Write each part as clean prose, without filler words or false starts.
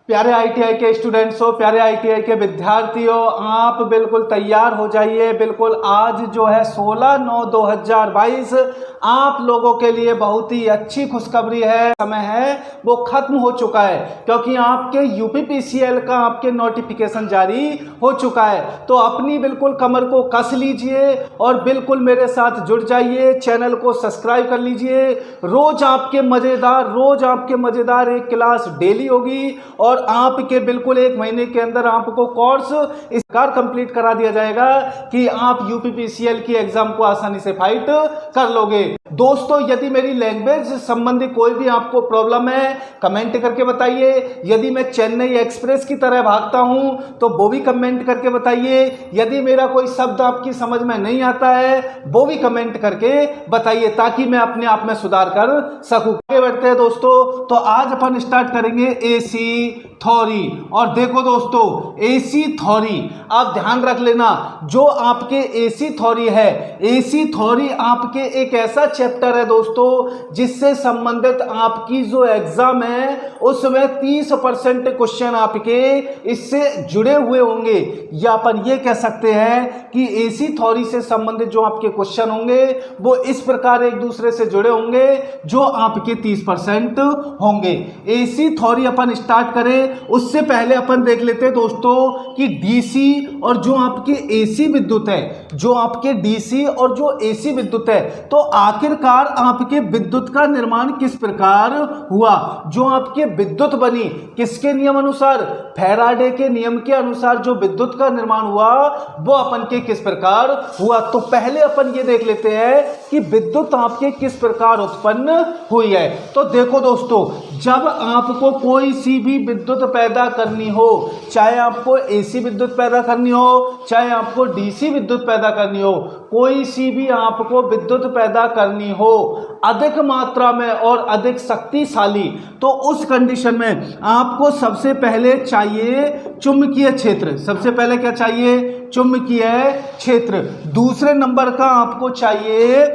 प्यारे आईटीआई के स्टूडेंट्सों, प्यारे आईटीआई के विद्यार्थियों, आप बिल्कुल तैयार हो जाइए। बिल्कुल आज जो है 16/9/2022 आप लोगों के लिए बहुत ही अच्छी खुशखबरी है। समय है वो खत्म हो चुका है क्योंकि आपके यूपीपीसीएल का आपके नोटिफिकेशन जारी हो चुका है। तो अपनी बिल्कुल कमर को कस लीजिए और बिल्कुल मेरे साथ जुड़ जाइए। चैनल को सब्सक्राइब कर लीजिए। रोज आपके मजेदार एक क्लास डेली होगी और आपके बिल्कुल 1 महीने के अंदर आपको कोर्स इस प्रकार कंप्लीट करा दिया जाएगा कि आप यूपीपीसीएल की एग्जाम को आसानी से फाइट कर लोगे। दोस्तों, यदि मेरी लैंग्वेज संबंधी कोई भी आपको प्रॉब्लम है कमेंट करके बताइए। यदि मैं चेन्नई एक्सप्रेस की तरह भागता हूं तो वो भी कमेंट करके बताइए। यदि मेरा कोई शब्द आपकी समझ में नहीं आता है वो भी कमेंट करके बताइए ताकि मैं अपने आप में सुधार कर सकूं। आगे बढ़ते हैं दोस्तों, तो आज अपन स्टार्ट करेंगे एसी थ्योरी। और देखो दोस्तों, एसी थ्योरी आप ध्यान रख लेना, जो आपके एसी थ्योरी है, एसी थ्योरी आपके एक ऐसा चैप्टर है दोस्तों जिससे संबंधित आपकी जो एग्जाम है उसमें 30% क्वेश्चन आपके इससे जुड़े हुए होंगे। या अपन ये कह सकते हैं कि एसी थ्योरी से संबंधित जो आपके क्वेश्चन होंगे वो इस प्रकार एक दूसरे से जुड़े होंगे जो आपके 30% होंगे। एसी थ्योरी अपन स्टार्ट करें उससे पहले अपन देख लेते हैं दोस्तों कि डीसी और जो आपके एसी विद्युत है, जो आपके डीसी और जो एसी विद्युत है, तो आखिरकार आपके विद्युत का निर्माण किस प्रकार हुआ। जो आपके विद्युत बनी किसके नियम अनुसार, फैराडे के नियम के अनुसार जो विद्युत का निर्माण हुआ वो अपन के किस प्रकार हुआ। तो पहले अपन ये देख लेते हैं कि विद्युत आपके किस प्रकार उत्पन्न हुई है। तो देखो दोस्तों, जब आपको कोई सी भी विद्युत पैदा करनी हो, चाहे आपको एसी विद्युत पैदा करनी हो, चाहे आपको डीसी विद्युत पैदा करनी हो, कोई सी भी आपको विद्युत पैदा करनी हो अधिक मात्रा में और अधिक शक्तिशाली, तो उस कंडीशन में आपको सबसे पहले चाहिए चुंबकीय क्षेत्र। सबसे पहले क्या चाहिए, चुंबकीय क्षेत्र। दूसरे नंबर का आपको चाहिए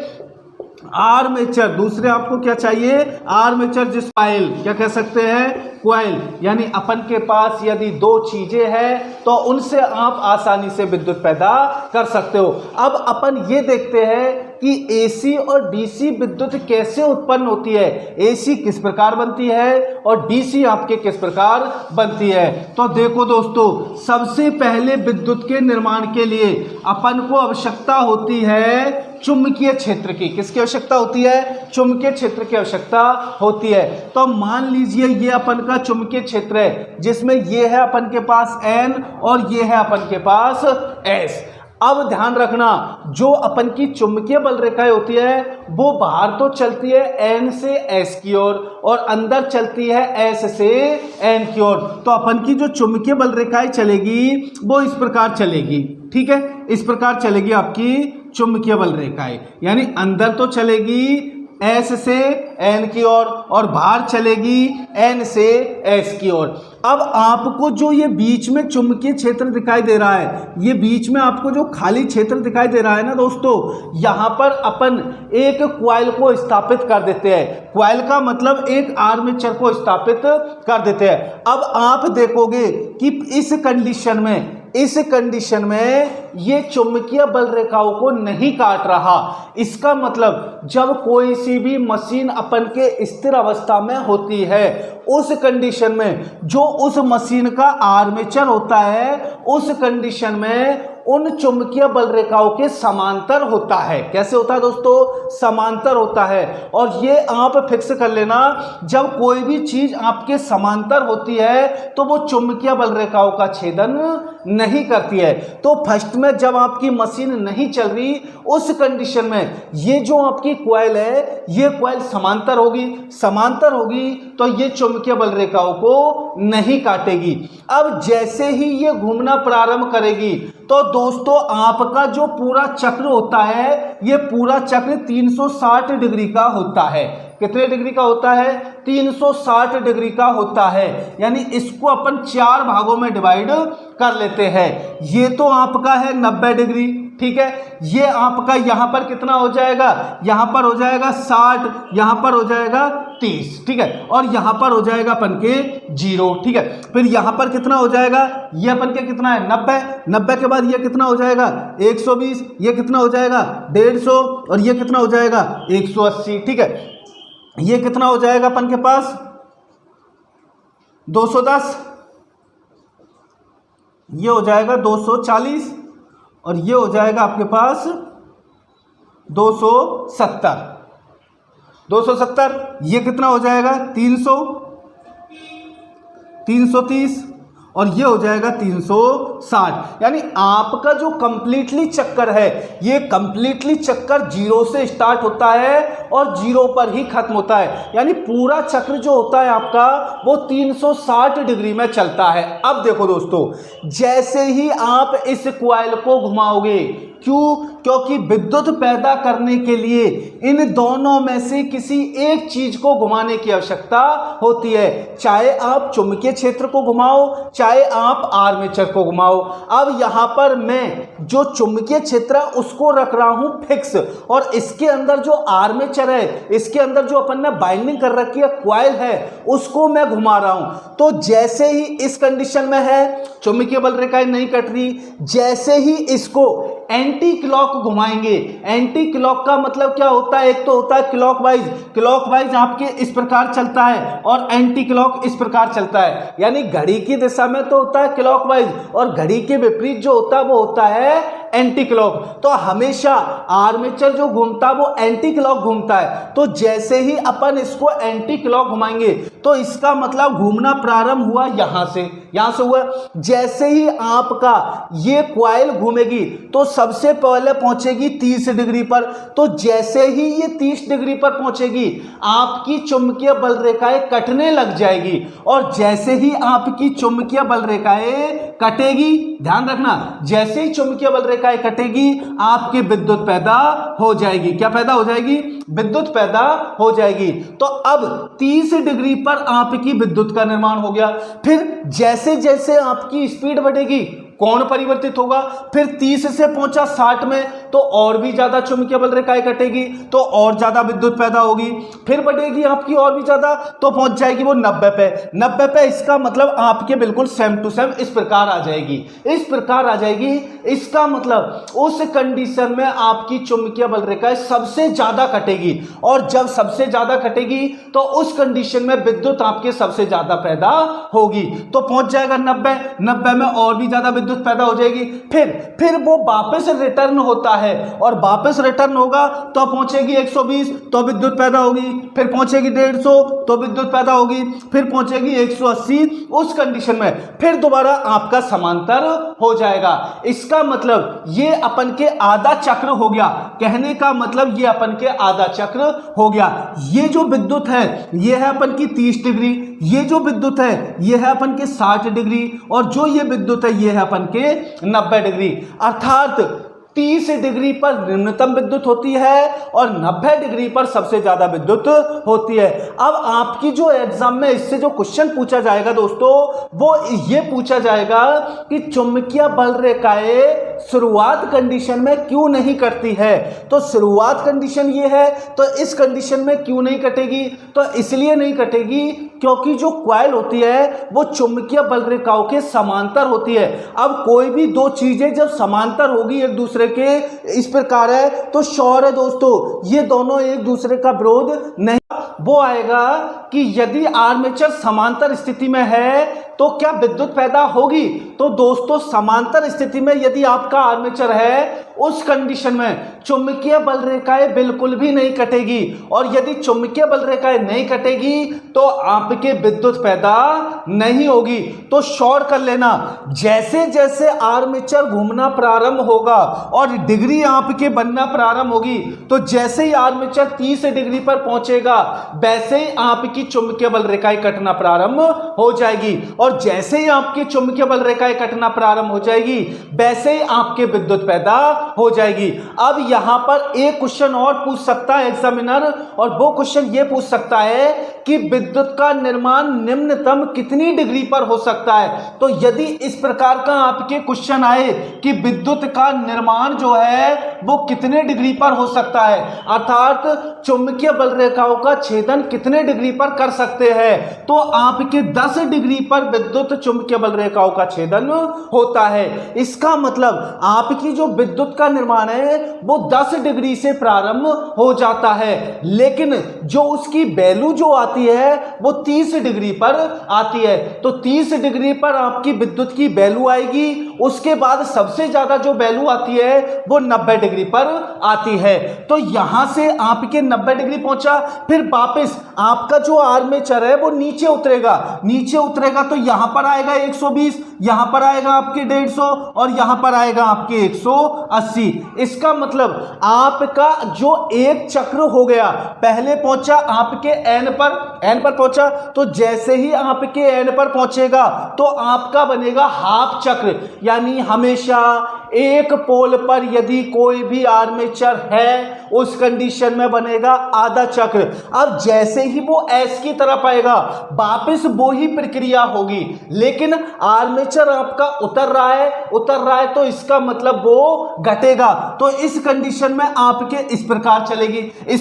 आर्मेचर। दूसरे आपको क्या चाहिए, आर्मेचर, जिस कॉइल क्या कह सकते हैं, कॉइल। यानी अपन के पास यदि दो चीजें हैं तो उनसे आप आसानी से विद्युत पैदा कर सकते हो। अब अपन ये देखते हैं कि एसी और डीसी विद्युत कैसे उत्पन्न होती है, एसी किस प्रकार बनती है और डीसी आपके किस प्रकार बनती है। तो देखो दोस्तों, सबसे पहले विद्युत के निर्माण के लिए अपन को आवश्यकता होती है चुंबकीय क्षेत्र की। किसकी आवश्यकता होती है, चुंबकीय क्षेत्र की आवश्यकता होती है। तो मान लीजिए ये अपन का चुंबकीय क्षेत्र है जिसमें ये है अपन के पास N और ये है अपन के पास S। अब ध्यान रखना, जो अपन की चुंबकीय बल रेखाएं होती है वो बाहर तो चलती है N से S की ओर और अंदर चलती है S से N की ओर। तो अपन की जो चुंबकीय बल रेखाएं चलेगी वो इस प्रकार चलेगी, ठीक है, इस प्रकार चलेगी आपकी चुंबकीय बल रेखाएं। यानी अंदर तो चलेगी S से N की ओर और बाहर चलेगी N से S की ओर। अब आपको जो ये बीच में चुंबकीय क्षेत्र दिखाई दे रहा है, ये बीच में आपको जो खाली क्षेत्र दिखाई दे रहा है ना दोस्तों, यहाँ पर अपन एक कॉइल को स्थापित कर देते हैं। कॉइल का मतलब एक आर्मेचर को स्थापित कर देते हैं। अब आप देखोगे कि इस कंडीशन में ये चुंबकीय बल रेखाओं को नहीं काट रहा। इसका मतलब जब कोई सी भी मशीन अपन के स्थिर अवस्था में होती है उस कंडीशन में जो उस मशीन का आर्मेचर होता है उस कंडीशन में उन चुंबकीय बल रेखाओं के समांतर होता है। कैसे होता है दोस्तों, समांतर होता है। और ये आप फिक्स कर लेना, जब कोई भी चीज आपके समांतर होती है तो वो चुंबकीय बल रेखाओं का छेदन नहीं करती है। तो फर्स्ट में जब आपकी मशीन नहीं चल रही उस कंडीशन में ये जो आपकी कॉइल है ये कॉइल समांतर होगी तो ये चुंबकीय बल रेखाओं को नहीं काटेगी। अब जैसे ही ये घूमना प्रारंभ करेगी तो दोस्तों आपका जो पूरा चक्र होता है ये पूरा चक्र 360 डिग्री का होता है। कितने डिग्री का होता है, 360 डिग्री का होता है। यानी इसको अपन 4 भागों में डिवाइड कर लेते हैं। ये तो आपका है 90 डिग्री, ठीक है। ये आपका यहाँ पर कितना हो जाएगा, यहाँ पर हो जाएगा 60, यहाँ पर हो जाएगा 30, ठीक है, और यहाँ पर हो जाएगा अपन के 0, ठीक है। फिर यहाँ पर कितना हो जाएगा, ये अपन के कितना है 90, 90 के बाद ये कितना हो जाएगा 120, ये कितना हो जाएगा 150, और ये कितना हो जाएगा 180, ठीक है। ये कितना हो जाएगा अपन के पास 210, ये हो जाएगा 240, और ये हो जाएगा आपके पास 270, 270, ये कितना हो जाएगा 300, 330, और ये हो जाएगा 360। यानी आपका जो कंप्लीटली चक्कर है, ये कंप्लीटली चक्कर 0 से स्टार्ट होता है और 0 पर ही खत्म होता है। यानी पूरा चक्र जो होता है आपका वो 360 डिग्री में चलता है। अब देखो दोस्तों, जैसे ही आप इस कॉइल को घुमाओगे, क्यों, क्योंकि विद्युत पैदा करने के लिए इन दोनों में से किसी एक चीज को घुमाने की आवश्यकता होती है। चाहे आप चुंबकीय क्षेत्र को घुमाओ, चाहे आप आर्मेचर को घुमाओ। अब यहां पर मैं जो चुंबकीय क्षेत्र है उसको रख रहा हूं फिक्स, और इसके अंदर जो आर्मेचर है, इसके अंदर जो अपन ने बाइंडिंग कर रखी है कॉइल है, उसको मैं घुमा रहा हूं। तो जैसे ही इस कंडीशन में है, चुंबकीय बल रेखाएं नहीं कट रही, जैसे ही इसको एंटी क्लॉक घुमाएंगे। एंटी क्लॉक का मतलब क्या होता है, एक तो होता है क्लॉकवाइज, क्लॉकवाइज आपके इस प्रकार चलता है और एंटी क्लॉक इस प्रकार चलता है। यानी घड़ी की दिशा में तो होता है क्लॉकवाइज, और घड़ी के विपरीत जो होता है वो होता है एंटी क्लॉक। तो हमेशा आर्मेचर जो घूमता है वो एंटी क्लॉक घूमता है। तो जैसे ही अपन इसको एंटी क्लॉक घुमाएंगे तो इसका मतलब घूमना प्रारंभ हुआ यहां से, यहां से हुआ। जैसे ही आपका ये कॉइल घूमेगी तो सबसे पहले पहुंचेगी 30 डिग्री पर। तो जैसे ही ये 30 डिग्री पर पहुंचेगी, आपकी चुंबकीय बल रेखाएं कटने लग जाएगी, और जैसे ही आपकी चुंबकीय बल रेखाएं कटेगी, ध्यान रखना, जैसे ही चुंबकीय बल रेखाएं कटेगी आपकी विद्युत पैदा हो जाएगी। क्या पैदा हो जाएगी, विद्युत पैदा हो जाएगी। तो अब 30 डिग्री पर आपकी विद्युत का निर्माण हो गया। फिर जैसे जैसे आपकी स्पीड बढ़ेगी, कोण परिवर्तित होगा। फिर 30 से पहुंचा 60 में तो और भी ज्यादा चुंबकीय बल रेखाएं कटेगी, तो और ज्यादा विद्युत पैदा होगी। फिर बढ़ेगी आपकी और भी ज्यादा, तो पहुंच जाएगी वो 90 पे। 90 पे इसका मतलब आपके बिल्कुल सेम टू सेम इस प्रकार आ जाएगी, इस प्रकार आ जाएगी। इसका मतलब उस कंडीशन में आपकी चुंबकीय बल रेखाएं सबसे ज्यादा कटेगी, और जब सबसे ज्यादा कटेगी तो उस कंडीशन में विद्युत आपके सबसे ज्यादा पैदा होगी। तो पहुंच जाएगा 90, 90 में और भी ज्यादा विद्युत पैदा हो जाएगी। फिर वो वापस रिटर्न होता है, और वापस रिटर्न होगा तो पहुंचेगी 120 तो विद्युत पैदा होगी। फिर पहुंचेगी 150 तो विद्युत पैदा होगी। फिर पहुंचेगी 180, उस कंडीशन में फिर दोबारा आपका समांतर हो जाएगा। इसका मतलब ये अपन के आधा चक्र हो गया। कहने का मतलब ये अपन के आधा चक्र हो गया। ये जो विद्युत है ये है अपन की 30 डिग्री, ये जो विद्युत है ये है अपन के 60 डिग्री, और जो ये विद्युत है ये है अपन के 90 डिग्री। अर्थात 30 डिग्री पर न्यूनतम विद्युत होती है और 90 डिग्री पर सबसे ज्यादा विद्युत होती है। अब आपकी जो एग्जाम में इससे जो क्वेश्चन पूछा जाएगा दोस्तों, वो ये पूछा जाएगा कि चुंबकीय बल रेखाएं शुरुआत कंडीशन में क्यों नहीं कटती है। तो शुरुआत कंडीशन ये है, तो इस कंडीशन में क्यों नहीं कटेगी, तो इसलिए नहीं कटेगी क्योंकि जो कॉइल होती है वो चुंबकीय बल रेखाओं के समांतर होती है। अब कोई भी दो चीजें जब समांतर होगी एक दूसरे के, इस प्रकार है, तो श्योर है दोस्तों ये दोनों एक दूसरे का विरोध नहीं। वो आएगा कि यदि आर्मेचर समांतर स्थिति में है तो क्या विद्युत पैदा होगी। तो दोस्तों समांतर स्थिति में यदि आपका आर्मेचर है, उस कंडीशन में चुंबकीय बल रेखाएं बिल्कुल भी नहीं कटेगी, और यदि चुंबकीय बल रेखाएं नहीं कटेगी तो आपके विद्युत पैदा नहीं होगी। तो शॉर्ट कर लेना, जैसे जैसे आर्मेचर घूमना प्रारंभ होगा और डिग्री आपके बनना प्रारंभ होगी, तो जैसे ही आर्मेचर 30 डिग्री पर पहुंचेगा वैसे ही आपकी चुंबकीय बल रेखाएं कटना प्रारंभ हो जाएगी, और और जैसे ही आपकी चुंबकीय बल रेखाएं कटना प्रारंभ हो जाएगी वैसे ही आपके विद्युत पैदा हो जाएगी। अब यहां पर एक क्वेश्चन और पूछ सकता है एग्जामिनर, और वो क्वेश्चन ये पूछ सकता है कि विद्युत का निर्माण निम्नतम कितनी डिग्री पर हो सकता है। तो यदि इस प्रकार का आपके क्वेश्चन आए कि विद्युत का निर्माण जो है वो कितने डिग्री पर हो सकता है, अर्थात चुंबकीय बल रेखाओं का छेदन कितने डिग्री पर कर सकते हैं, तो आपके 10 डिग्री पर विद्युत चुंबकीय बल रेखाओं का छेदन होता है। इसका मतलब आपकी जो विद्युत का निर्माण है वो 10 डिग्री से प्रारंभ हो जाता है, लेकिन जो उसकी वैल्यू जो आती है वो 30 डिग्री पर आती है। तो 30 डिग्री पर आपकी विद्युत की वैल्यू आएगी, उसके बाद सबसे ज्यादा जो वैल्यू आती है वो 90 डिग्री पर आती है। तो यहां से आपके 90 डिग्री पहुंचा, फिर वापस आपका जो आर्मेचर है वो नीचे उतरेगा तो यहां पर आएगा 120, यहां पर आएगा आपके 150 और यहां पर आएगा आपके 180। इसका मतलब आपका जो एक चक्र हो गया, पहले पहुंचा आपके एन पर पहुंचा, तो जैसे ही आपके एन पर पहुंचेगा तो आपका बनेगा हाफ चक्र, यानी हमेशा एक पोल पर यदि कोई भी आर्मेचर है उस कंडीशन में बनेगा आधा चक्र। अब जैसे ही वो एस की तरफ आएगा वापस वो ही प्रक्रिया होगी, लेकिन आर्मेचर आपका उतर रहा है तो इसका मतलब वो घटेगा। तो इस कंडीशन में आपके इस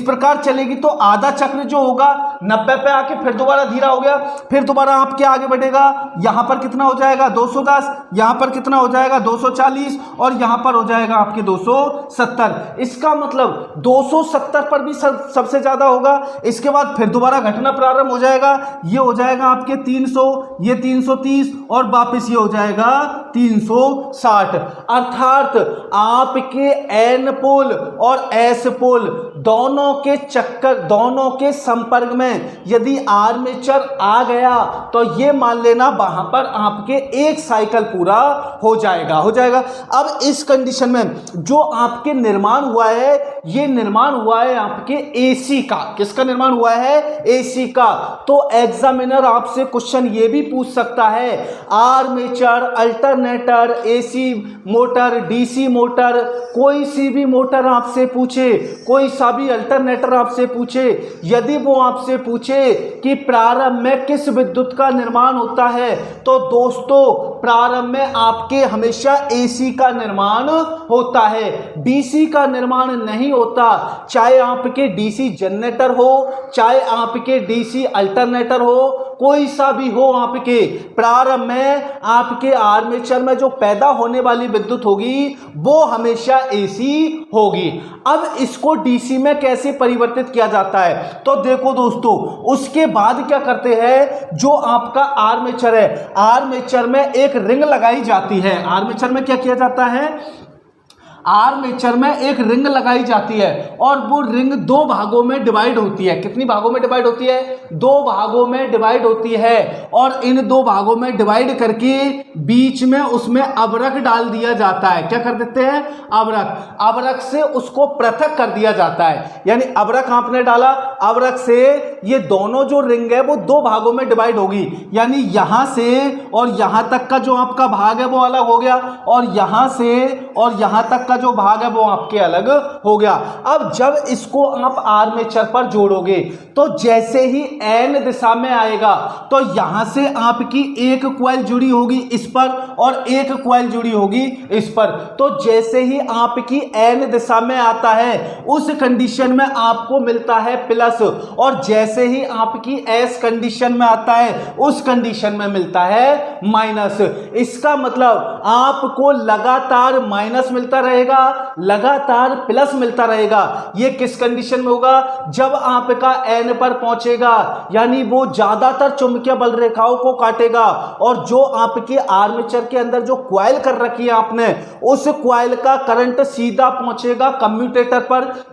प्रकार चलेगी तो आधा चक्र जो होगा 90 पे आके फिर दोबारा धीरा हो गया, फिर दोबारा आपके आगे बढ़ेगा, यहां पर कितना हो जाएगा 210, यहां पर कितना हो जाएगा 240 और यहां पर हो जाएगा आपके 270। इसका मतलब 270 पर भी सबसे ज्यादा होगा। इसके बाद फिर दोबारा घटना प्रारंभ हो जाएगा, ये हो जाएगा आपके 300, ये 330 और वापस ये हो जाएगा 360। अर्थात आपके एन पोल और एस पोल दोनों के संपर्क में यदि आर्मेचर आ गया तो ये मान लेना वहां पर आपके एक साइकिल पूरा हो जाएगा। अब इस कंडीशन में जो आपके निर्माण हुआ है, ये निर्माण हुआ है आपके एसी का। किसका निर्माण हुआ है? एसी का। तो एग्जामिनर आपसे क्वेश्चन ये भी पूछ सकता है, armature, alternator, AC motor, DC motor, कोई सी भी मोटर आपसे पूछे, कोई सा भी अल्टरनेटर आपसे पूछे, यदि वो आपसे पूछे कि प्रारंभ में किस विद्युत का निर्माण होता है, तो दोस्तों प्रारंभ में आपके हमेशा एसी का निर्माण होता है, डीसी का निर्माण नहीं होता। चाहे आपके डीसी जनरेटर हो, चाहे आपके डीसी अल्टरनेटर हो, कोई सा भी हो, आपके प्रारंभ में आपके आर्मेचर में जो पैदा होने वाली विद्युत होगी वो हमेशा एसी होगी। अब इसको डीसी में कैसे परिवर्तित किया जाता है, तो देखो दोस्तों, उसके बाद क्या करते हैं, जो आपका आर्मेचर है, आर्मेचर में एक रिंग लगाई जाती है। आर्मेचर में क्या किया जाता है? आर्मेचर में एक रिंग लगाई जाती है और वो रिंग दो भागों में डिवाइड होती है। कितनी भागों में डिवाइड होती है? दो भागों में डिवाइड होती है। और इन दो भागों में डिवाइड करके बीच में उसमें अवरक डाल दिया जाता है। क्या कर देते हैं? अवरक से उसको पृथक कर दिया जाता है। यानी अवरक आपने डाला, अवरक से ये दोनों जो रिंग है वो दो भागों में डिवाइड होगी। यानी यहां से और यहां तक का जो आपका भाग है वो अलग हो गया, और यहां से और यहां तक का जो भाग है वो आपके अलग हो गया। अब जब इसको आप आर्मेचर पर जोड़ोगे तो जैसे ही एन दिशा में आएगा तो यहां से आपकी एक कॉइल जुड़ी होगी इस पर और एक कॉइल जुड़ी होगी इस पर। तो जैसे ही आपकी एन दिशा में आता है उस कंडीशन में आपको मिलता है प्लस, और जैसे ही आपकी एस कंडीशन में आता है उस कंडीशन में मिलता है माइनस। इसका मतलब आपको लगातार माइनस मिलता रहेगा, लगातार प्लस मिलता रहेगा। ये किस कंडीशन में होगा? जब आपका एन पर पहुंचेगा, यानी वो ज्यादातर चुंबकीय बल रेखाओं को काटेगा और जो आपके आर्मेचर के अंदर जो कॉइल कर रखी है आपने, उस कॉइल का करंट सीधा पहुंचेगा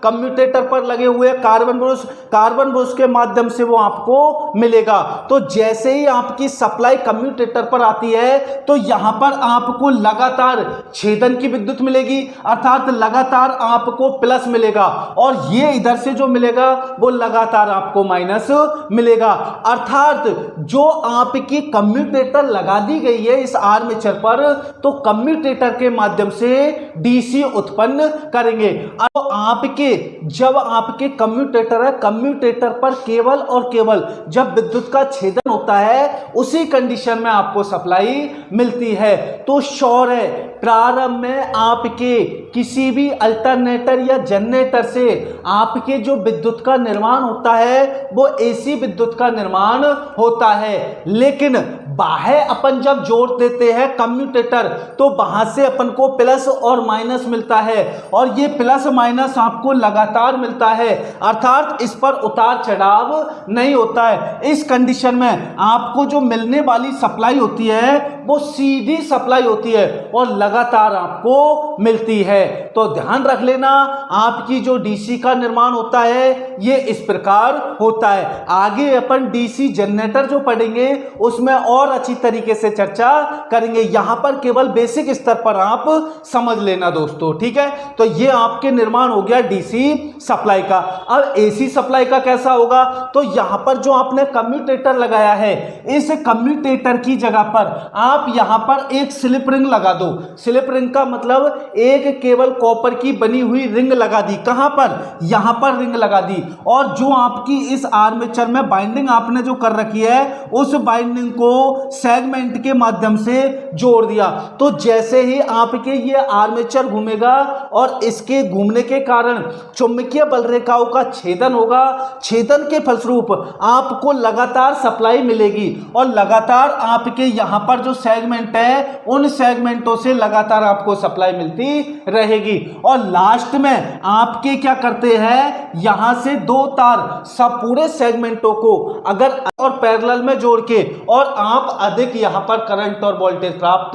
कम्यूटेटर पर लगे हुए कार्बन ब्रश के माध्यम से वो आपको मिलेगा। तो जैसे ही आपकी सप्लाई कम्यूटेटर पर आती है तो यहां पर आपको लगातार छेदन की विद्युत मिलेगी। अर्थात लगातार आपको प्लस मिलेगा, और ये इधर से जो मिलेगा वो लगातार आपको माइनस मिलेगा। अर्थात जो आपकी कम्यूटेटर लगा दी गई है इस आर्मेचर पर, तो कम्यूटेटर के माध्यम से डीसी उत्पन्न करेंगे। अब आपके जब आपके कम्यूटेटर है, कम्यूटेटर पर केवल और केवल जब विद्युत का छेदन होता है उसी कंडीशन में आपको सप्लाई मिलती है। तो श्योर है प्रारंभ में आपके किसी भी अल्टरनेटर या जनरेटर से आपके जो विद्युत का निर्माण होता है वो एसी विद्युत का निर्माण होता है, लेकिन बाह्य अपन जब जोड़ देते हैं कम्यूटेटर तो वहां से अपन को प्लस और माइनस मिलता है, और ये प्लस माइनस आपको लगातार मिलता है, अर्थात इस पर उतार चढ़ाव नहीं होता है। इस कंडीशन में आपको जो मिलने वाली सप्लाई होती है वो सीधी सप्लाई होती है और लगातार आपको मिलती है। तो ध्यान रख लेना, आपकी जो डीसी का निर्माण होता है ये इस प्रकार होता है। आगे अपन डीसी जनरेटर जो पढ़ेंगे उसमें और अच्छी तरीके से चर्चा करेंगे, यहां पर केवल बेसिक स्तर पर आप समझ लेना दोस्तों, ठीक है। तो ये आपके निर्माण हो गया डीसी सप्लाई का। अब एसी सप्लाई का कैसा होगा, तो यहां पर जो आपने कम्यूटेटर लगाया है इस कम्यूटेटर की जगह पर आप यहां पर एक स्लिप रिंग लगा दो। स्लिप रिंग का मतलब एक केवल कॉपर की बनी हुई रिंग लगा दी। कहां पर, यहां पर रिंग लगा दी, और जो आपकी इस आर्मेचर में बाइंडिंग आपने जो कर रखी है उस बाइंडिंग को सेगमेंट के माध्यम से जोड़ दिया। तो जैसे ही आपके ये आर्मेचर घूमेगा और इसके घूमने के कारण चुंबकीय बल रेखाओं का छेदन होगा, छेदन के फलस्वरूप आपको लगातार सप्लाई मिलेगी, और लगातार आपके यहां पर जो सेगमेंट है उन सेगमेंटों से लगातार आपको सप्लाई मिलती रहेगी। और लास्ट में आपके क्या करते हैं, यहां से दो तार सब पूरे सेगमेंटों को अगर और पैरेलल में जोड़ के और आप अधिक यहां पर करंट और वोल्टेज प्राप्त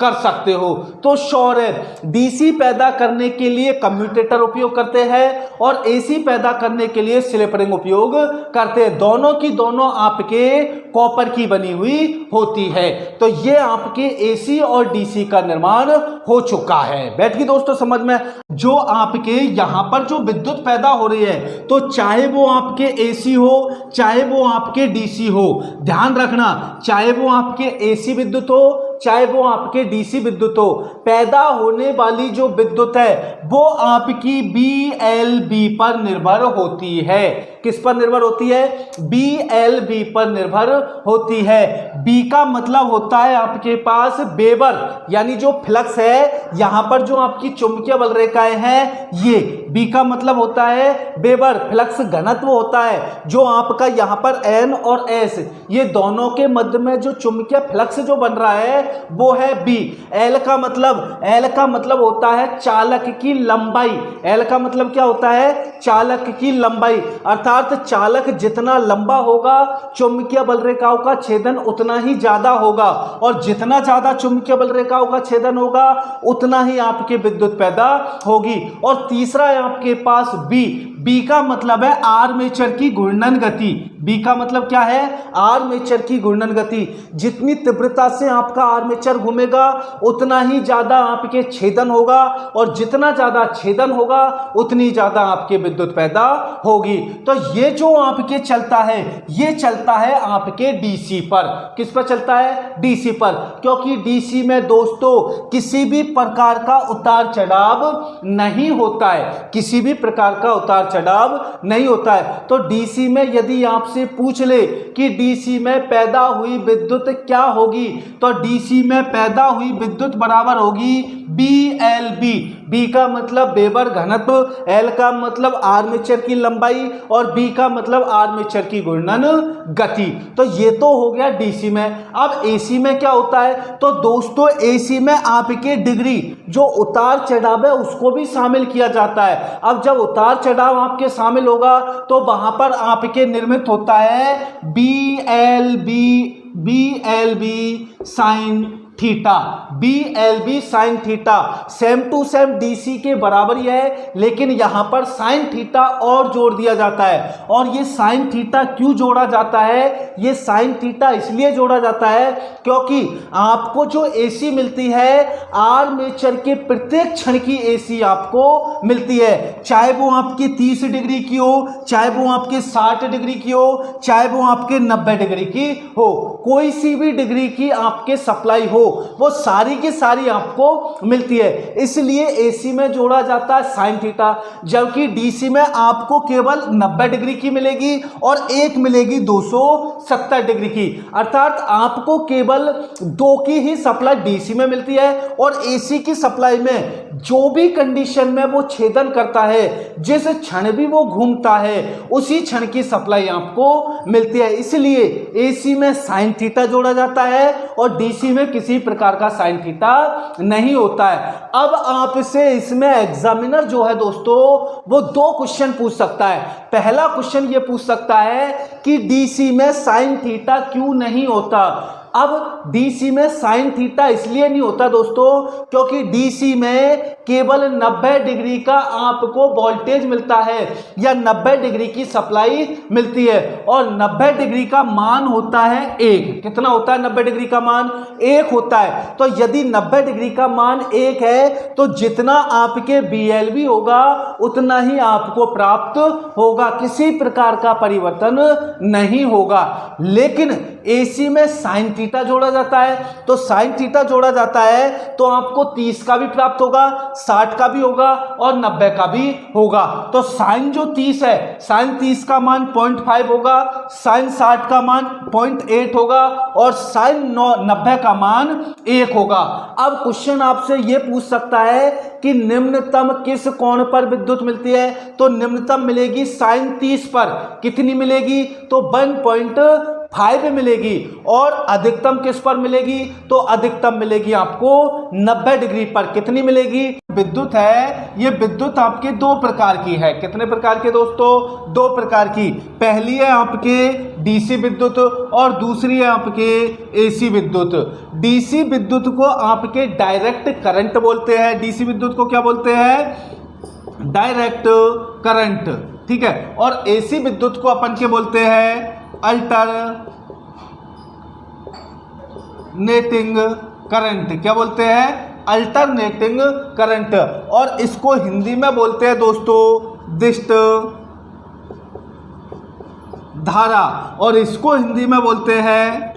कर सकते हो। तो श्योर है डीसी पैदा करने के लिए कम्यूटेटर उपयोग करते हैं और एसी पैदा करने के लिए स्लिप रिंग उपयोग करते हैं। दोनों की दोनों आपके कॉपर की बनी हुई होती है। तो ये आपके एसी और डीसी का निर्माण हो चुका है। बैठ गई दोस्तों समझ में। जो आपके यहां पर जो विद्युत पैदा हो रही है, तो चाहे वो आपके एसी हो चाहे वो आपके डीसी हो, ध्यान रखना, चाहे वो आपके एसी विद्युत हो चाहे वो आपके डीसी विद्युत हो, पैदा होने वाली जो विद्युत है वो आपकी बीएलबी पर निर्भर होती है। किस पर निर्भर होती है, बीएलबी पर निर्भर होती है। बी का मतलब होता है आपके पास वेबर, यानी जो फ्लक्स है यहां पर जो आपकी चुंबकीय बल रेखाएं हैं, ये बी का मतलब होता है वेबर, फ्लक्स घनत्व होता है जो आपका यहां पर एन और एस ये दोनों के मध्य में जो चुंबकीय फ्लक्स जो बन रहा है वो है बी। एल का मतलब होता है चालक की लंबाई। एल का मतलब क्या होता है, चालक की लंबाई, अर्थात चालक जितना लंबा होगा चुंबकीय बल रेखाओं का छेदन उतना ही ज्यादा होगा, और जितना ज्यादा चुंबकीय बल रेखाओं का छेदन होगा उतना ही आपके विद्युत पैदा होगी। और तीसरा है आपके पास बी का मतलब है आर्मेचर की घूर्णन गति। बी का मतलब क्या है, आर्मेचर की घूर्णन गति। जितनी तीव्रता से आपका आर्मेचर घूमेगा उतना ही ज्यादा आपके छेदन होगा, और जितना ज्यादा छेदन होगा उतनी ज्यादा आपके विद्युत पैदा होगी। तो ये जो आपके चलता है ये चलता है आपके डीसी पर। किस पर चलता है, डीसी पर, क्योंकि डीसी में दोस्तों किसी भी प्रकार का उतार चढ़ाव नहीं होता है, किसी भी प्रकार का उतार चढ़ाव नहीं होता है। तो डीसी में यदि आपसे पूछ ले कि डीसी में पैदा हुई विद्युत क्या होगी, तो डीसी में पैदा हुई विद्युत बराबर होगी बीएलबी। बी का मतलब वेबर घनत्व, एल का मतलब आर्मेचर की लंबाई, और बी का मतलब आर्मेचर की घूर्णन गति। तो ये तो हो गया डीसी में। अब एसी में क्या होता है, तो दोस्तों एसी में आपके डिग्री जो उतार चढ़ाव है उसको भी शामिल किया जाता है। अब जब उतार चढ़ाव आपके शामिल होगा तो वहां पर आपके निर्मित होता है BLB sine theta, BLB sine theta, same to same DC के बराबर ही है, लेकिन यहां पर साइन थीटा और जोड़ दिया जाता है। और ये साइन थीटा क्यों जोड़ा जाता है? ये साइन थीटा इसलिए जोड़ा जाता है क्योंकि आपको जो AC मिलती है, आर्मेचर के प्रत्येक क्षण की AC आपको मिलती है, चाहे वो आपकी 30 डिग्री की हो, चाहे वो आपके 60 डिग्री की हो, चाहे वो आपके 90 डिग्री की हो, कोई सी भी डिग्री की आपके सप्लाई हो, वो सारी की सारी आपको मिलती है। इसलिए AC में जोड़ा जाता है साइन थीटा, जबकि DC में आपको केवल 90 डिग्री की मिलेगी और एक मिलेगी 270 डिग्री की। अर्थात आपको केवल 2 की ही सप्लाई DC में मिलती है और AC की सप्लाई में जो भी कंडीशन में वो छेदन करता है, जिस क्षण भी वो घूमता है, उसी क्षण की सप्लाई आपको मिलती है। इसलिए AC में साइन थीटा जोड़ा जाता है और DC में किसी प्रकार का साइन थीटा नहीं होता है। अब आपसे इसमें एग्जामिनर जो है दोस्तों, वो 2 क्वेश्चन पूछ सकता है। पहला क्वेश्चन ये पूछ सकता है कि DC में साइन थीटा क्यों नहीं होता। अब DC में साइन थीटा इसलिए नहीं होता दोस्तों क्योंकि DC में केवल 90 डिग्री का आपको वोल्टेज मिलता है या 90 डिग्री की सप्लाई मिलती है और 90 डिग्री का मान होता है 1। कितना होता है 90 डिग्री का मान? 1 होता है। तो यदि 90 डिग्री का मान 1 है तो जितना आपके BLB होगा उतना ही आपको प्राप्त होगा, किसी प्रकार का परिवर्तन नहीं होगा। लेकिन AC में साइन थीटा जोड़ा जाता है, तो साइन थीटा जोड़ा जाता है तो आपको 30 का भी प्राप्त होगा, 60 का भी होगा और 90 का भी होगा। तो साइन जो 30 है, साइन 30 का मान 0.5 होगा, साइन 60 का मान 0.8 होगा और साइन 90 का मान 1 होगा। अब क्वेश्चन आपसे यह पूछ सकता है कि निम्नतम किस कोण पर विद्युत मिलती है? तो निम्नतम मिलेगी साइन 30 पर। कितनी मिलेगी? तो 1.5 मिलेगी। और अधिकतम किस पर मिलेगी? तो अधिकतम मिलेगी आपको 90 डिग्री पर। कितनी मिलेगी? विद्युत है, ये विद्युत आपके 2 प्रकार की है। कितने प्रकार के दोस्तों? 2 प्रकार की। पहली है आपके DC विद्युत और दूसरी है आपके AC विद्युत। DC विद्युत को आपके डायरेक्ट करंट बोलते हैं। DC विद्युत को क्या बोलते हैं? डायरेक्ट करंट, ठीक है। और AC विद्युत को अपन के बोलते हैं अल्टरनेटिंग करंट। क्या बोलते हैं? Alternating current. और इसको हिंदी में बोलते हैं दोस्तों दिष्ट धारा, और इसको हिंदी में बोलते हैं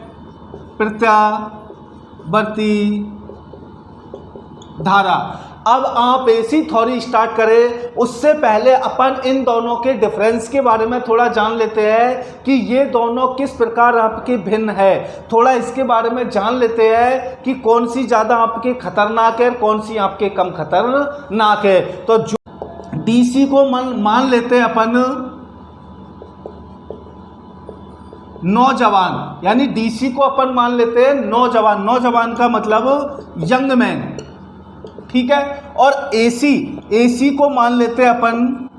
प्रत्यावर्ती धारा। अब आप AC थ्योरी स्टार्ट करें उससे पहले अपन इन दोनों के डिफरेंस के बारे में थोड़ा जान लेते हैं कि ये दोनों किस प्रकार आपके भिन्न है। थोड़ा इसके बारे में जान लेते हैं कि कौन सी ज़्यादा आपके खतरनाक है, कौन सी आपके कम खतरनाक है। तो जो DC को मान लेते हैं अपन नौजवान, यानी DC को अपन मान लेते हैं नौजवान। नौजवान का मतलब यंग मैन, ठीक है। और AC को मान लेते हैं अपन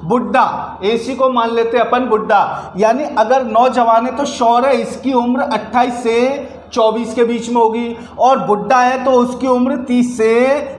बुड्ढा। AC को मान लेते हैं अपन बुड्ढा, यानी अगर नौजवान है तो श्योर है इसकी उम्र 28 से 24 के बीच में होगी, और बुड्ढा है तो उसकी उम्र 30 से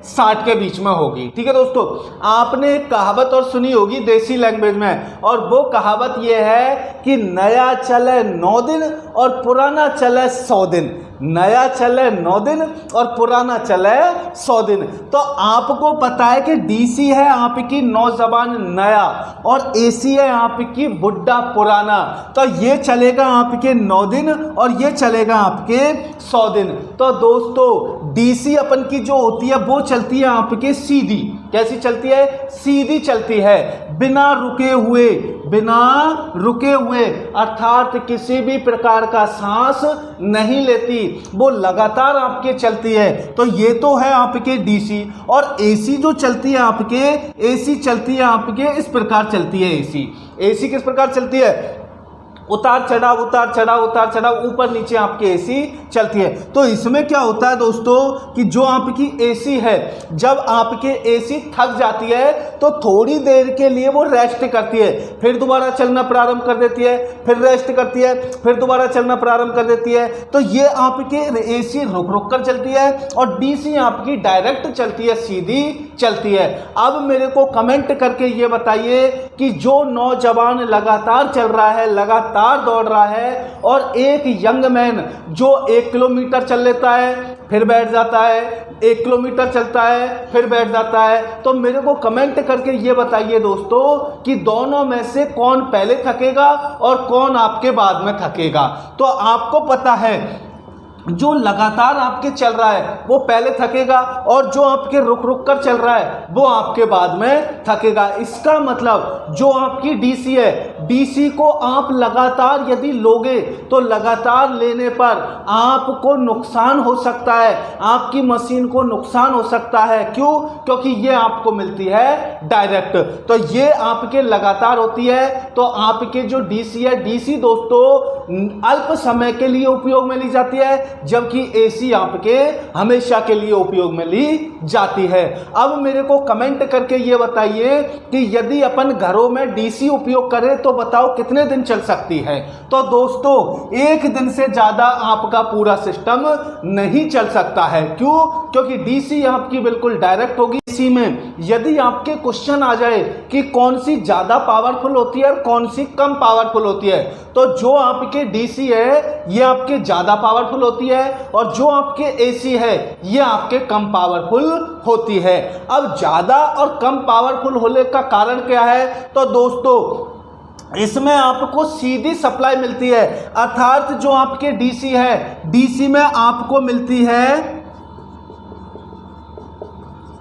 60 के बीच में होगी, ठीक है दोस्तों। आपने एक कहावत और सुनी होगी देसी लैंग्वेज में, और वो कहावत ये है कि नया चले 9 दिन और पुराना चले 100 दिन। नया चले 9 दिन और पुराना चले 100 दिन। तो आपको पता है कि DC है आपकी नौजवान नया और AC है आपकी बुड्ढा पुराना। तो ये चलेगा आपके 9 दिन और ये चलेगा आपके 100 दिन। तो दोस्तों DC अपन की जो होती है वो चलती है आपके सीधी। कैसी चलती है? सीधी चलती है, बिना रुके हुए, अर्थात किसी भी प्रकार का सांस नहीं लेती, वो लगातार आपके चलती है। तो ये तो है आपके DC। और AC जो चलती है आपके, AC चलती है आपके इस प्रकार चलती है। AC किस प्रकार चलती है? उतार चढ़ाव उतार चढ़ाव उतार चढ़ाव, ऊपर नीचे आपकी एसी चलती है। तो इसमें क्या होता है दोस्तों कि जो आपकी एसी है, जब आपके एसी थक जाती है तो थोड़ी देर के लिए वो रेस्ट करती है, फिर दोबारा चलना प्रारंभ कर देती है, फिर रेस्ट करती है, फिर दोबारा चलना प्रारंभ कर देती है। तो ये आपके एसी रुक रुक कर चलती है और डीसी आपकी डायरेक्ट चलती है, सीधी चलती है। अब मेरे को कमेंट करके ये बताइए कि जो नौजवान लगातार चल रहा है, लगातार दौड़ रहा है, और एक यंग मैन जो 1 किलोमीटर चल लेता है फिर बैठ जाता है, 1 किलोमीटर चलता है फिर बैठ जाता है, तो मेरे को कमेंट करके ये बताइए दोस्तों कि दोनों में से कौन पहले थकेगा और कौन आपके बाद में थकेगा। तो आपको पता है जो लगातार आपके चल रहा है वो पहले थकेगा और जो आपके रुक रुक कर चल रहा है वो आपके बाद में थकेगा। इसका मतलब जो आपकी डीसी है, डीसी को आप लगातार यदि लोगे तो लगातार लेने पर आपको नुकसान हो सकता है, आपकी मशीन को नुकसान हो सकता है। क्यों? क्योंकि ये आपको मिलती है डायरेक्ट, तो ये आपके लगातार होती है। तो आपके जो डीसी है, डीसी दोस्तों अल्प समय के लिए उपयोग में ली जाती है, जबकि एसी आपके हमेशा के लिए उपयोग में ली जाती है। अब मेरे को कमेंट करके ये बताइए कि यदि अपन घरों में डीसी उपयोग करें तो बताओ कितने दिन चल सकती है। तो दोस्तों 1 दिन से ज्यादा आपका पूरा सिस्टम नहीं चल सकता है। क्यों? क्योंकि डीसी आपकी बिल्कुल डायरेक्ट होगी। इसी में यदि आपके क्वेश्चन आ जाए कि कौन सी ज्यादा पावरफुल होती है और कौन सी कम पावरफुल होती है, तो जो आपके डीसी है ये आपके ज्यादा पावरफुल होती है और जो आपके एसी है ये आपके कम पावरफुल होती है। अब ज्यादा और कम पावरफुल होने का कारण क्या है? तो दोस्तों इसमें आपको सीधी सप्लाई मिलती है, अर्थात जो आपके डीसी है, डीसी में आपको मिलती है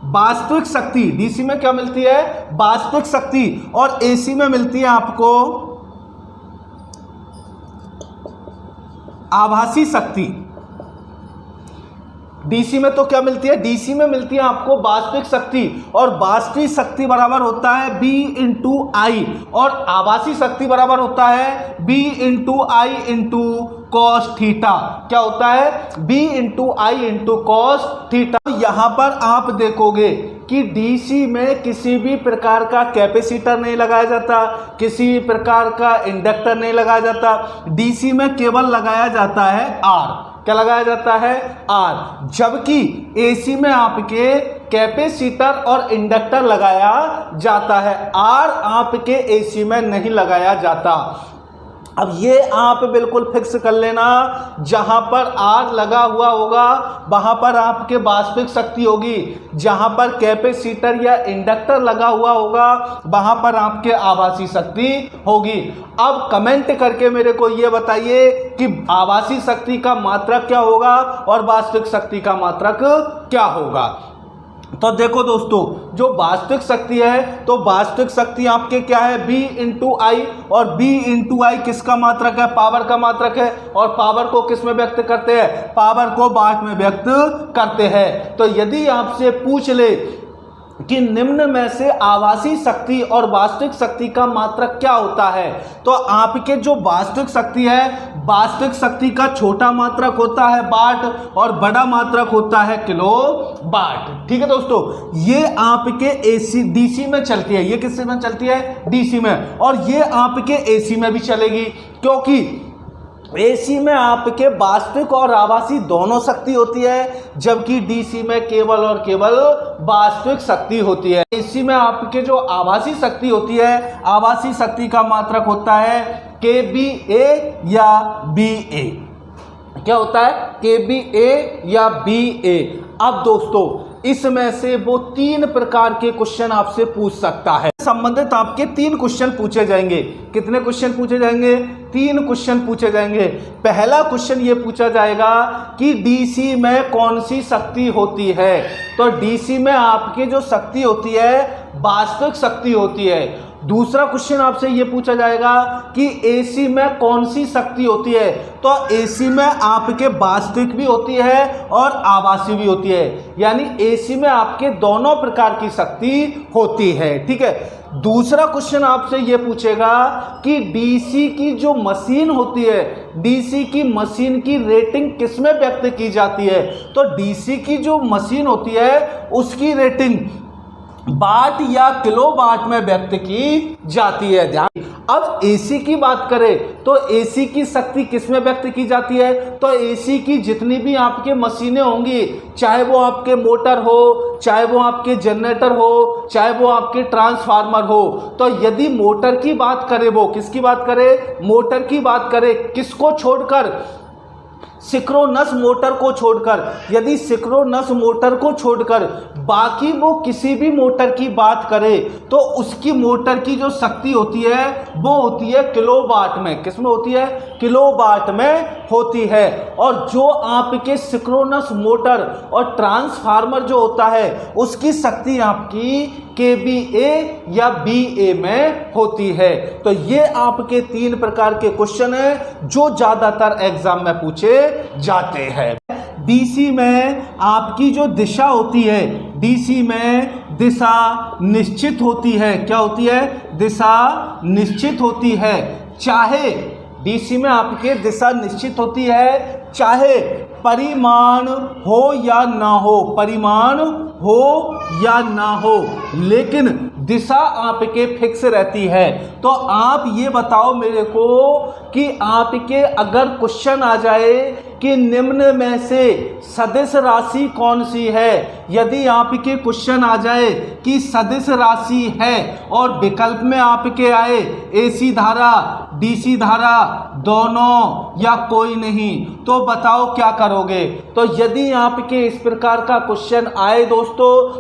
वास्तविक शक्ति। डीसी में क्या मिलती है? वास्तविक शक्ति। और एसी में मिलती है आपको आभासी शक्ति। डीसी में तो क्या मिलती है? डीसी में मिलती है आपको वास्तविक शक्ति, और वास्तविक शक्ति बराबर होता है B इंटू आई, और आभासी शक्ति बराबर होता है B इंटू आई इंटू कॉस थीटा। क्या होता है? B इंटू आई इंटू कॉस थीटा। यहां पर आप देखोगे कि डीसी में किसी भी प्रकार का कैपेसिटर नहीं लगाया जाता, किसी भी प्रकार का इंडक्टर नहीं लगाया जाता। डीसी में केवल लगाया जाता है आर। क्या लगाया जाता है? आर। जबकि एसी में आपके कैपेसिटर और इंडक्टर लगाया जाता है, आर आपके एसी में नहीं लगाया जाता। अब ये आप बिल्कुल फिक्स कर लेना, जहां पर आर लगा हुआ होगा वहां पर आपके वास्तविक शक्ति होगी, जहां पर कैपेसिटर या इंडक्टर लगा हुआ होगा वहां पर आपके आभासी शक्ति होगी। अब कमेंट करके मेरे को ये बताइए कि आभासी शक्ति का मात्रक क्या होगा और वास्तविक शक्ति का मात्रक क्या होगा। तो देखो दोस्तों, जो वास्तविक शक्ति है तो वास्तविक शक्ति आपके क्या है? B इंटू आई, और B इंटू आई किसका मात्रक है? पावर का मात्रक है। और पावर को किस में व्यक्त करते हैं? पावर को वाट में व्यक्त करते हैं। तो यदि आपसे पूछ ले कि निम्न में से आभासी शक्ति और वास्तविक शक्ति का मात्रक क्या होता है, तो आपके जो वास्तविक शक्ति है, वास्तविक शक्ति का छोटा मात्रक होता है वाट और बड़ा मात्रक होता है किलो वाट। ठीक है दोस्तों, ये आपके एसी डीसी में चलती है। ये किससे में चलती है? डीसी में। और ये आपके एसी में भी चलेगी, क्योंकि एसी में आपके वास्तविक और आभासी दोनों शक्ति होती है, जबकि डीसी में केवल और केवल वास्तविक शक्ति होती है। एसी में आपके जो आभासी शक्ति होती है, आभासी शक्ति का मात्रक होता है kVA या BA। क्या होता है? kVA या BA। अब दोस्तों इसमें से वो 3 प्रकार के क्वेश्चन आपसे पूछ सकता है। संबंधित आपके 3 क्वेश्चन पूछे जाएंगे। कितने क्वेश्चन पूछे जाएंगे? 3 क्वेश्चन पूछे जाएंगे। पहला क्वेश्चन ये पूछा जाएगा कि डीसी में कौन सी शक्ति होती है। तो डीसी में आपकी जो शक्ति होती है वास्तविक शक्ति होती है। दूसरा क्वेश्चन आपसे ये पूछा जाएगा कि एसी में कौन सी शक्ति होती है। तो एसी में आपके वास्तविक भी होती है और आभासी भी होती है, यानी एसी में आपके दोनों प्रकार की शक्ति होती है। ठीक है। दूसरा क्वेश्चन आपसे ये पूछेगा कि डीसी की जो मशीन होती है, डीसी की मशीन की रेटिंग किसमें व्यक्त की जाती है? तो डीसी की जो मशीन होती है उसकी रेटिंग वाट या किलोवाट में व्यक्त की जाती है। ध्यान। अब एसी की बात करें तो एसी की शक्ति किस में व्यक्त की जाती है? तो एसी की जितनी भी आपके मशीनें होंगी, चाहे वो आपके मोटर हो, चाहे वो आपके जनरेटर हो, चाहे वो आपके ट्रांसफार्मर हो, तो यदि मोटर की बात करें, वो किसकी बात करें? मोटर की बात करें, किसको छोड़कर? सिंक्रोनस मोटर को छोड़कर। यदि सिंक्रोनस मोटर को छोड़कर बाकी वो किसी भी मोटर की बात करे तो उसकी मोटर की जो शक्ति होती है वो होती है किलोवाट में। किस में होती है? किलोवाट में होती है। और जो आपके सिंक्रोनस मोटर और ट्रांसफार्मर जो होता है उसकी शक्ति आपकी केवीए या बीए में होती है। तो ये आपके 3 प्रकार के क्वेश्चन हैं जो ज्यादातर एग्जाम में पूछे जाते हैं। डीसी में आपकी जो दिशा होती है, डीसी में दिशा निश्चित होती है। क्या होती है? दिशा निश्चित होती है। चाहे डीसी में आपके दिशा निश्चित होती है, चाहे परिमाण हो या ना हो, परिमाण हो या ना हो, लेकिन दिशा आपके फिक्स रहती है। तो आप ये बताओ मेरे को कि आपके अगर क्वेश्चन आ जाए कि निम्न में से सदिश राशि कौन सी है, यदि आपके क्वेश्चन आ जाए कि सदिश राशि है और विकल्प में आपके आए एसी धारा, डीसी धारा, दोनों या कोई नहीं, तो बताओ क्या करोगे? तो यदि आपके इस प्रकार का क्वेश्चन आए दोस्तों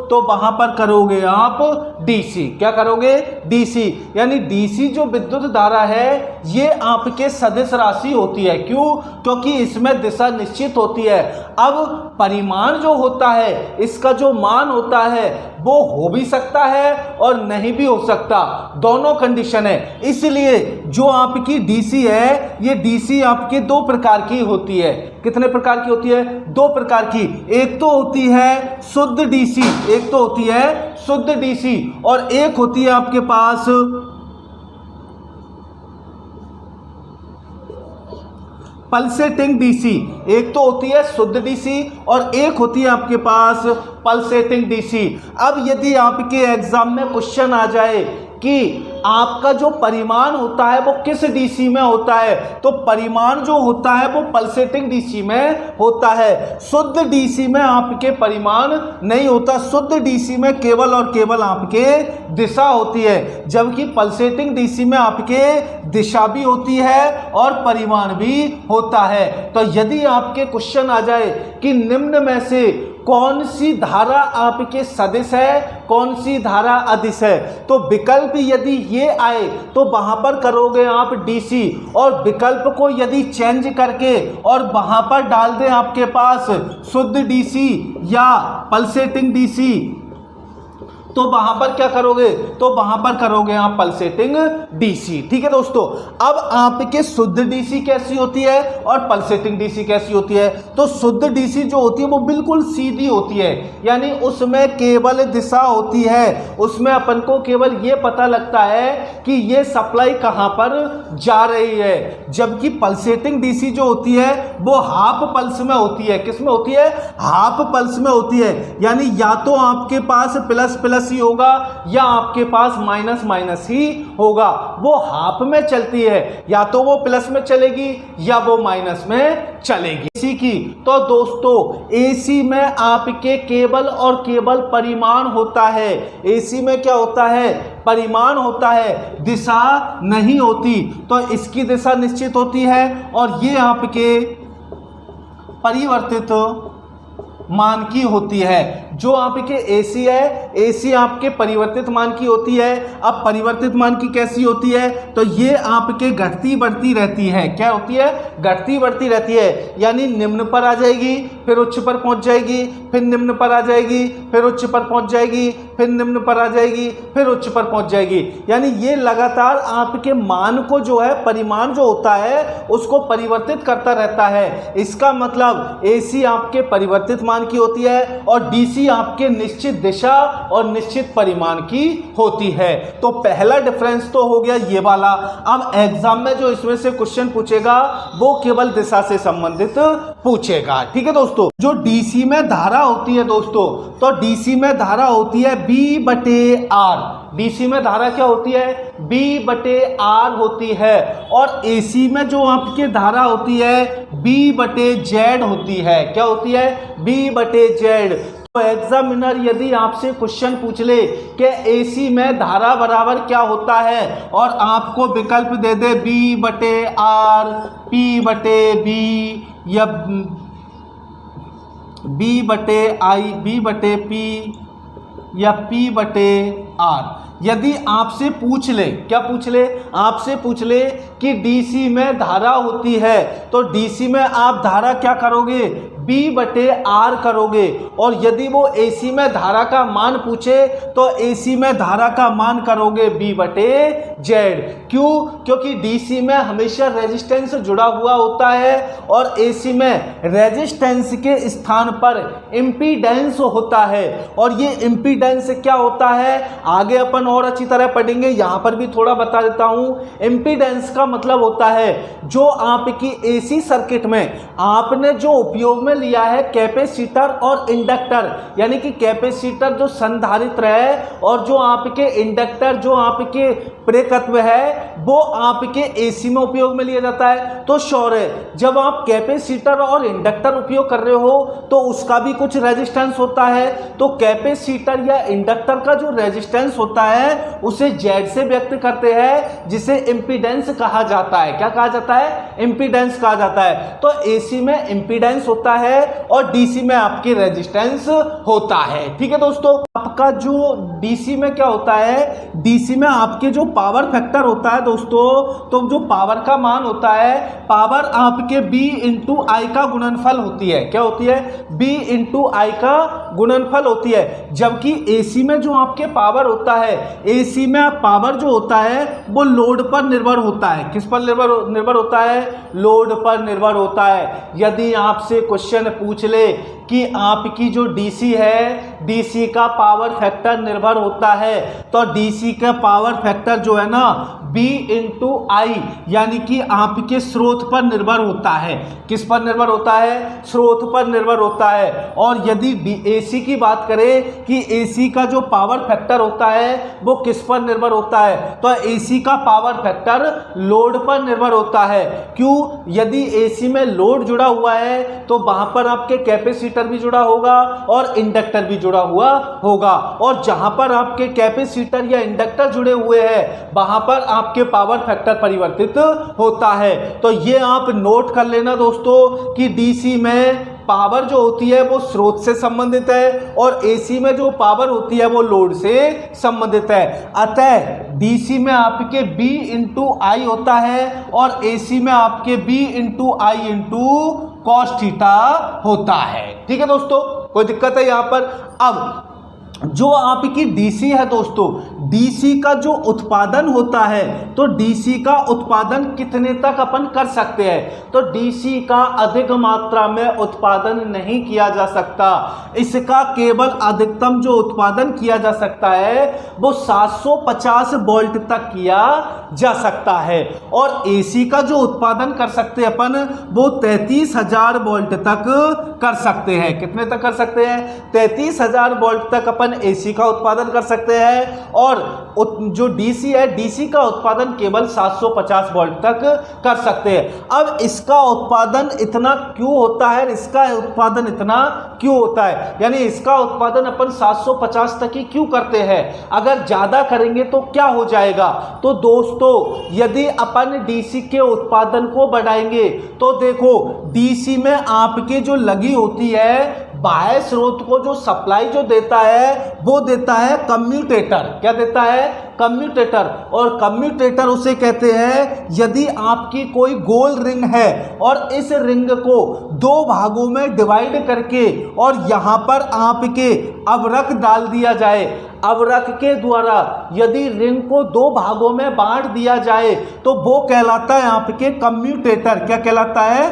तो वहां पर करोगे आप डीसी। क्या करोगे? डीसी। यानी डीसी जो विद्युत धारा है ये आपके सदिश राशि होती है। क्यों? क्योंकि इसमें दिशा निश्चित होती है। अब परिमाण जो होता है, इसका जो मान होता है वो हो भी सकता है और नहीं भी हो सकता, दोनों कंडीशन है। इसलिए जो आपकी डीसी है ये डीसी आपके 2 प्रकार की होती है। कितने प्रकार की होती है? 2 प्रकार की। एक तो होती है शुद्ध डीसी, एक तो होती है शुद्ध डीसी और एक होती है आपके पास पल्सेटिंग डीसी। एक तो होती है शुद्ध डीसी और एक होती है आपके पास पल्सेटिंग डीसी। अब यदि आपके एग्जाम में क्वेश्चन आ जाए कि आपका जो परिमाण होता है वो किस डीसी में होता है, तो परिमाण जो होता है वो पल्सेटिंग डीसी में होता है। शुद्ध डीसी में आपके परिमाण नहीं होता, शुद्ध डीसी में केवल और केवल आपके दिशा होती है, जबकि पल्सेटिंग डीसी में आपके दिशा भी होती है और परिमाण भी होता है। तो यदि आपके क्वेश्चन आ जाए कि निम्न में से कौन सी धारा आपके सदिश है, कौन सी धारा अदिश है, तो विकल्प यदि ये आए तो वहां पर करोगे आप डीसी और विकल्प को यदि चेंज करके और वहां पर डाल दें आपके पास शुद्ध डीसी या पल्सेटिंग डीसी, तो वहां पर क्या करोगे? तो वहां पर करोगे आप पल्सेटिंग डीसी। ठीक है दोस्तों। अब आपके शुद्ध डीसी कैसी होती है और पल्सेटिंग डीसी कैसी होती है? तो शुद्ध डीसी जो होती है वो बिल्कुल सीधी होती है, यानी उसमें केवल दिशा होती है, उसमें अपन को केवल ये पता लगता है कि ये सप्लाई कहां पर जा रही है। जबकि पल्सेटिंग डीसी जो होती है वो हाफ पल्स में होती है। किस में होती है? हाफ पल्स में होती है, यानी या तो आपके पास प्लस प्लस ही होगा या आपके पास माइनस माइनस ही होगा। वो हाफ में चलती है, या तो वो प्लस में चलेगी या वो माइनस में चलेगी। एसी की तो दोस्तों एसी में आपके केवल और केवल परिमाण होता है। एसी में क्या होता है? परिमाण होता है, दिशा नहीं होती। तो इसकी दिशा निश्चित होती है और ये आपके परिवर्तित मान की होती है। जो आपके एसी है, एसी आपके परिवर्तित मान की होती है। अब परिवर्तित मान की कैसी होती है? तो ये आपके घटती बढ़ती रहती है। क्या होती है? घटती बढ़ती रहती है, यानी निम्न पर आ जाएगी फिर उच्च पर पहुंच जाएगी, फिर निम्न पर आ जाएगी फिर उच्च पर पहुंच जाएगी, फिर निम्न पर आ जाएगी फिर उच्च पर पहुंच जाएगी। यानी ये लगातार आपके मान को जो है, परिमाण जो होता है उसको परिवर्तित करता रहता है। इसका मतलब एसी आपके परिवर्तित मान की होती है और डीसी आपके निश्चित दिशा और निश्चित परिमाण की होती है। तो पहला डिफरेंस तो हो गया ये वाला। अब एग्जाम में जो इसमें से क्वेश्चन पूछेगा वो केवल दिशा से संबंधित पूछेगा। ठीक है दोस्तों, जो डीसी में धारा होती है दोस्तों, तो डीसी में धारा होती है B/R। डीसी में धारा क्या होती है? B/R होती है। और एसी में जो आपकी धारा होती है B/Z होती है। क्या होती है? B/Z। तो एग्जामिनर यदि आपसे क्वेश्चन पूछ ले कि एसी में धारा बराबर क्या होता है और आपको विकल्प दे दे B/R, P/B या B/I, B/P या P/R, यदि आपसे पूछ ले, क्या पूछ ले? आपसे पूछ ले कि डीसी में धारा होती है, तो डीसी में आप धारा क्या करोगे? B/R करोगे। और यदि वो एसी में धारा का मान पूछे तो एसी में धारा का मान करोगे B/Z। क्यों? क्योंकि डीसी में हमेशा रेजिस्टेंस जुड़ा हुआ होता है और एसी में रेजिस्टेंस के स्थान पर इम्पीडेंस होता है। और ये इम्पीडेंस क्या होता है आगे अपन और अच्छी तरह पढ़ेंगे, यहां पर भी थोड़ा बता देता हूं। इम्पीडेंस का मतलब होता है जो आपकी एसी सर्किट में आपने जो उपयोग में लिया है कैपेसिटर और इंडक्टर, यानी कि कैपेसिटर जो संधारित्र है और जो आपके इंडक्टर जो आपके प्रेरकत्व है वो आपके एसी में उपयोग में लिया जाता है। तो श्योर है जब आप कैपेसिटर और इंडक्टर उपयोग कर रहे हो तो उसका भी कुछ रेजिस्टेंस होता है। तो कैपेसिटर या इंडक्टर का जो रेजिस्टेंस होता है उसे जेड से व्यक्त करते हैं, जिसे इंपीडेंस कहा जाता है। क्या कहा जाता है? इंपीडेंस कहा जाता है। तो एसी में इंपीडेंस होता है और डीसी में आपकी रेजिस्टेंस होता है। ठीक है दोस्तों, आपका जो डीसी में क्या होता है, डीसी में आपके जो पावर फैक्टर होता है दोस्तों, तो जो पावर का मान होता है, पावर आपके B/I का गुणनफल होती है। क्या होती है? B/I का गुणनफल होती है। जबकि एसी में जो आपके पावर होता है, एसी में पावर जो होता है वो लोड पर निर्भर होता है। किस पर निर्भर होता है? लोड पर निर्भर होता है। यदि आपसे क्वेश्चन पूछ ले कि आपकी जो डीसी है, डीसी का पावर फैक्टर निर्भर होता है, तो डीसी का पावर फैक्टर जो है ना B/I, यानी कि आपके स्रोत पर निर्भर होता है। किस पर निर्भर होता है? स्रोत पर निर्भर होता है। और यदि एसी की बात करें कि एसी का जो पावर फैक्टर होता है वो किस पर निर्भर होता है, तो एसी का पावर फैक्टर लोड पर निर्भर होता है। क्यों? यदि एसी में लोड जुड़ा हुआ है तो वहां पर आपके कैपेसिटर भी जुड़ा होगा और इंडक्टर भी जुड़ा हुआ होगा। और जहां पर आपके कैपेसिटर या इंडक्टर जुड़े हुए हैं वहां पर आपके पावर फैक्टर परिवर्तित होता है। तो ये आप नोट कर लेना दोस्तों कि डीसी में पावर जो होती है वो स्रोत से संबंधित है और एसी में जो पावर होती है वो लोड से संबंधित है। अतः डीसी में आपके B/I होता है और एसी में आपके B/I cos थीटा होता है। ठीक है दोस्तों, कोई दिक्कत है यहां पर? अब जो आपकी डीसी है दोस्तों, डीसी का जो उत्पादन होता है, तो डीसी का उत्पादन कितने तक अपन कर सकते हैं? तो डीसी का अधिक मात्रा में उत्पादन नहीं किया जा सकता। इसका केवल अधिकतम जो उत्पादन किया जा सकता है वो 750 वोल्ट तक किया जा सकता है। और एसी का जो उत्पादन कर सकते हैं अपन वो 33,000 वोल्ट तक कर सकते हैं। कितने तक कर सकते हैं? 33,000 वोल्ट तक अपन एसी का उत्पादन कर सकते हैं। और जो डीसी है, डीसी का उत्पादन केवल 750 वोल्ट तक कर सकते हैं। अब इसका उत्पादन इतना क्यों होता है, इसका उत्पादन इतना क्यों होता है, यानी इसका उत्पादन अपन 750 तक ही क्यों करते हैं? अगर ज्यादा करेंगे तो क्या हो जाएगा? तो दोस्तों यदि अपन डीसी के उत्पादन को बढ़ाएंगे तो देखो डीसी में आपके जो लगी होती है बाह्य स्रोत को जो सप्लाई जो देता है वो देता है कम्यूटेटर। क्या देता है? कम्यूटेटर। और कम्यूटेटर उसे कहते हैं यदि आपकी कोई गोल रिंग है और इस रिंग को दो भागों में डिवाइड करके और यहाँ पर आपके अवरक डाल दिया जाए, अवरक के द्वारा यदि रिंग को दो भागों में बांट दिया जाए तो वो कहलाता है आपके कम्यूटेटर। क्या कहलाता है?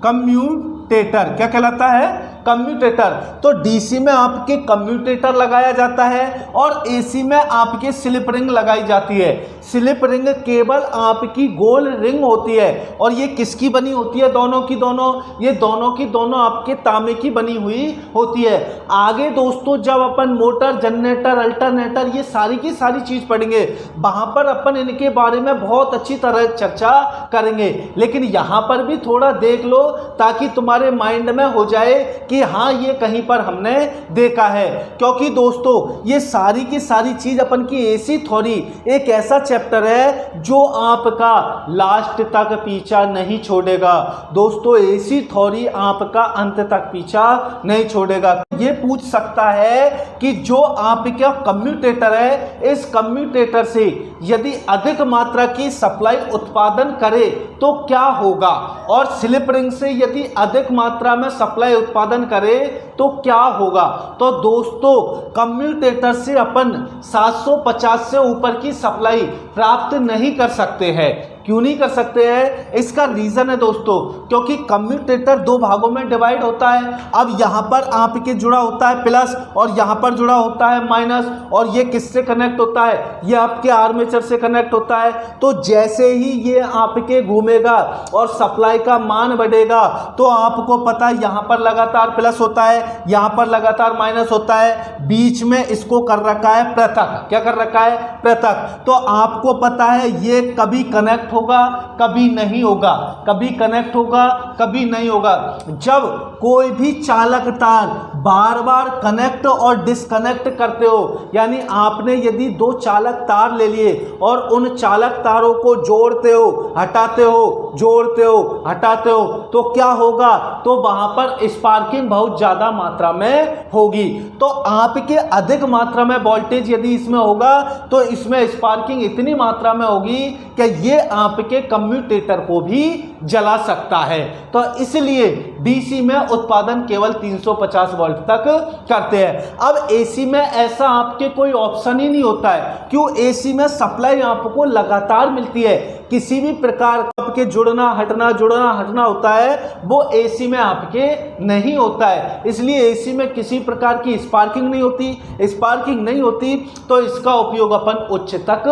कम्यूटेटर। क्या कहलाता है? कम्यूटेटर। तो डीसी में आपके कम्यूटेटर लगाया जाता है और एसी में आपके स्लिप रिंग लगाई जाती है। स्लिप रिंग केवल आपकी गोल रिंग होती है और ये किसकी बनी होती है? दोनों की दोनों, ये दोनों की दोनों आपके तांबे की बनी हुई होती है। आगे दोस्तों जब अपन मोटर, जनरेटर, अल्टरनेटर ये सारी की सारी चीज पढ़ेंगे, वहां पर अपन इनके बारे में बहुत अच्छी तरह चर्चा करेंगे। लेकिन यहां पर भी थोड़ा देख लो ताकि तुम्हारे माइंड में हो जाए कि हाँ ये कहीं पर हमने देखा है। क्योंकि दोस्तों ये सारी की सारी चीज अपन की एसी थ्योरी एक ऐसा चैप्टर है जो आपका लास्ट तक पीछा नहीं छोड़ेगा। दोस्तों एसी थ्योरी आपका अंत तक पीछा नहीं छोड़ेगा। ये पूछ सकता है कि जो आपका कम्यूटेटर है, इस कम्यूटेटर से यदि अधिक मात्रा की सप्लाई उत्पादन करे तो क्या होगा, और स्लिप रिंग से यदि अधिक मात्रा में सप्लाई उत्पादन करे तो क्या होगा। तो दोस्तों कम्यूटेटर से अपन 750 से ऊपर की सप्लाई प्राप्त नहीं कर सकते हैं। क्यों नहीं कर सकते हैं? इसका रीजन है दोस्तों, क्योंकि कम्यूटेटर दो भागों में डिवाइड होता है। अब यहाँ पर आपके जुड़ा होता है प्लस और यहाँ पर जुड़ा होता है माइनस, और ये किससे कनेक्ट होता है? ये आपके आर्मेचर से कनेक्ट होता है। तो जैसे ही ये आपके घूमेगा और सप्लाई का मान बढ़ेगा तो आपको पता है यहाँ पर लगातार प्लस होता है, यहाँ पर लगातार माइनस होता है, बीच में इसको कर रखा है पृथक। क्या कर रखा है? पृथक। तो आपको पता है ये कभी कनेक्ट होगा, कभी नहीं होगा, कभी कनेक्ट होगा, कभी नहीं होगा। जब कोई भी चालक तार बार बार कनेक्ट और डिस्कनेक्ट करते हो, यानी आपने यदि दो चालक तार ले लिए और उन चालक तारों को जोड़ते हो, हटाते हो, जोड़ते हो, हटाते हो, तो क्या होगा? तो वहां पर स्पार्किंग बहुत ज्यादा मात्रा में होगी। तो आपके अधिक मात्रा में वोल्टेज यदि इसमें होगा तो इसमें स्पार्किंग इतनी मात्रा में होगी कि ये आपके कम्यूटेटर को भी जला सकता है। तो इसलिए डीसी में उत्पादन केवल 350 वोल्ट तक करते हैं। अब एसी में ऐसा आपके कोई ऑप्शन ही नहीं होता है। क्यों? एसी में सप्लाई आपको लगातार मिलती है। किसी भी प्रकार आपके जुड़ना हटना होता है वो एसी में आपके नहीं होता है। इसलिए एसी में किसी प्रकार की स्पार्किंग नहीं होती। स्पार्किंग नहीं होती तो इसका उपयोग अपन उच्च तक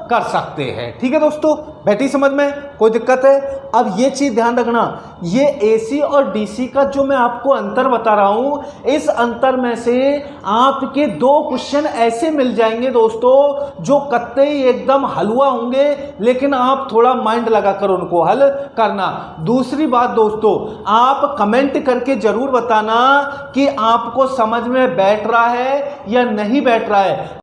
कर सकते हैं। ठीक है दोस्तों, बैठी समझ में? कोई दिक्कत है? अब ये चीज ध्यान रखना, ये एसी और डीसी का जो मैं आपको अंतर बता रहा हूं, इस अंतर में से आपके दो क्वेश्चन ऐसे मिल जाएंगे दोस्तों जो कतई एकदम हलवा होंगे, लेकिन आप थोड़ा माइंड लगाकर उनको हल करना। दूसरी बात दोस्तों, आप कमेंट करके जरूर बताना कि आपको समझ में बैठ रहा है या नहीं बैठ रहा है।